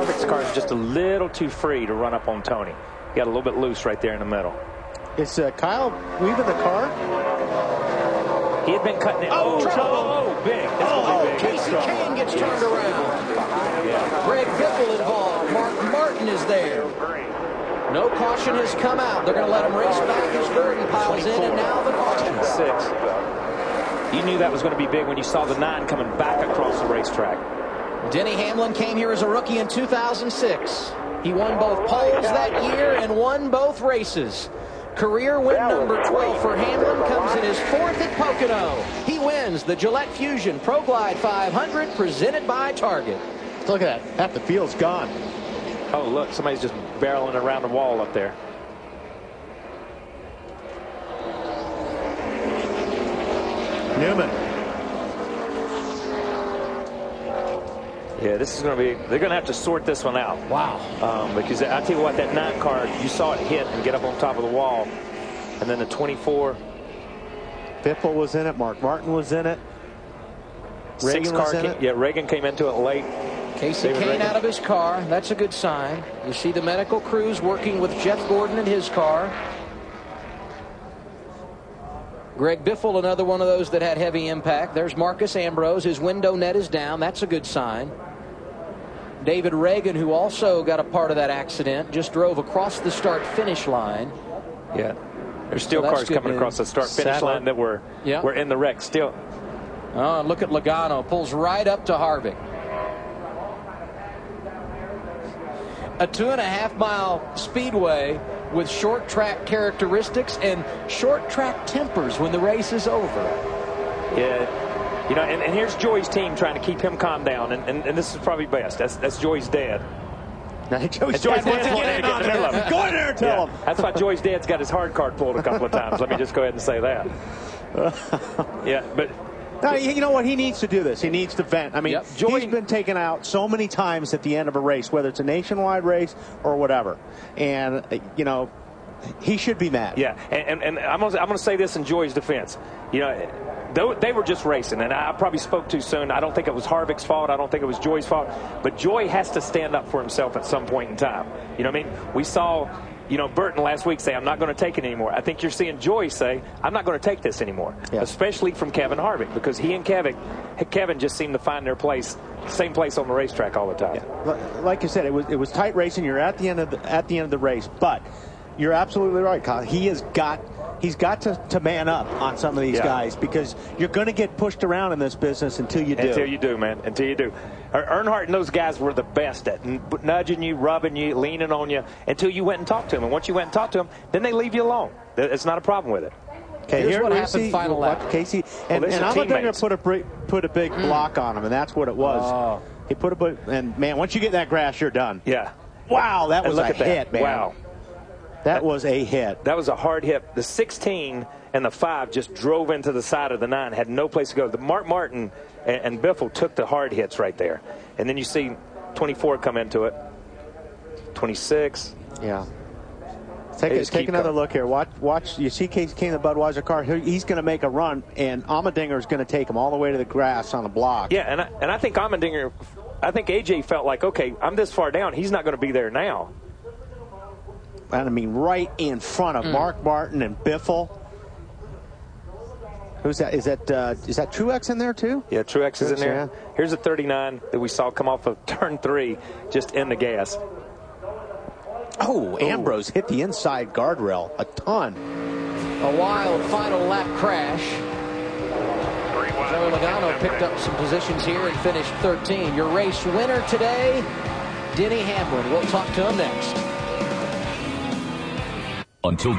Harvick's car is just a little too free to run up on Tony. He got a little bit loose right there in the middle. Is Kyle weaving the car? He had been cutting it. Big. Kasey Kahne gets turned around. Yeah. Greg Biffle involved. Mark Martin is there. No caution has come out. They're going to let him race back as Gordon piles in, and now the caution. 6. You knew that was going to be big when you saw the 9 coming back across the racetrack. Denny Hamlin came here as a rookie in 2006. He won both poles that year and won both races. Career win number 12 for Hamlin comes in his 4th at Pocono. He wins the Gillette Fusion Pro Glide 500 presented by Target. Look at that. Half the field's gone. Oh, look, somebody's just barreling around the wall up there. Newman. Yeah, this is going to be, they're going to have to sort this one out. Wow. Because I tell you what, that 9 car, you saw it hit and get up on top of the wall. And then the 24. Biffle was in it. Mark Martin was in it. Reagan was in it. Yeah, Reagan came into it late. Kasey Kahne out of his car. That's a good sign. You see the medical crews working with Jeff Gordon in his car. Greg Biffle, another one of those that had heavy impact. There's Marcus Ambrose. His window net is down. That's a good sign. David Reagan, who also got a part of that accident, just drove across the start-finish line. Yeah. There's still cars coming across the start-finish line that were in the wreck still. Oh, look at Logano. Pulls right up to Harvick. A 2.5-mile speedway with short track characteristics and short track tempers when the race is over. Yeah. You know, and here's Joey's team trying to keep him calm down, and this is probably best. That's Joey's dad. Joey's dad wants to get in on it. Go in there and tell him. That's why Joey's dad's got his hard card pulled a couple of times. Let me just go ahead and say that. Yeah, but no, you know what? He needs to do this. He needs to vent. I mean, he's been taken out so many times at the end of a race, whether it's a nationwide race or whatever. And, you know, he should be mad. Yeah, and I'm gonna say this in Joey's defense. You know, they were just racing, and I probably spoke too soon. I don't think it was Harvick's fault. I don't think it was Joey's fault. But Joey has to stand up for himself at some point in time. You know what I mean? We saw, you know, Burton last week say, I'm not going to take it anymore. I think you're seeing Joey say, I'm not going to take this anymore, especially from Kevin Harvick, because he and Kevin just seem to find their place, same place on the racetrack all the time. Yeah. Like you said, it was tight racing. You're at the end of the race, but you're absolutely right, Kyle. He's got to man up on some of these guys, because you're going to get pushed around in this business until you do. Until you do, man. Until you do. Earnhardt and those guys were the best at nudging you, rubbing you, leaning on you until you went and talked to them. And once you went and talked to them, then they leave you alone. It's not a problem with it. Okay, here's what happened final lap. Kasey, and I'm going to put a big block on him, and that's what it was. Oh. He put and man, once you get that grass, you're done. Yeah. Wow, that was a hit, man. Wow. That was a hit. That was a hard hit. The 16 and the 5 just drove into the side of the 9, had no place to go. The Mark Martin and Biffle took the hard hits right there. And then you see 24 come into it. 26. Yeah. Take another look here. Watch. You see Kasey Kahne, the Budweiser car. He's going to make a run, and Allmendinger is going to take him all the way to the grass on the block. Yeah, and I think Allmendinger, I think AJ felt like, okay, I'm this far down. He's not going to be there now. And I mean, right in front of Mark Martin and Biffle. Who's that? Is that Truex in there too? Yeah, Truex is in there. Yeah. Here's a 39 that we saw come off of turn 3, just in the gas. Oh, Ambrose hit the inside guardrail a ton. A wild final lap crash. Joey Logano picked up some positions here and finished 13. Your race winner today, Denny Hamlin. We'll talk to him next. Until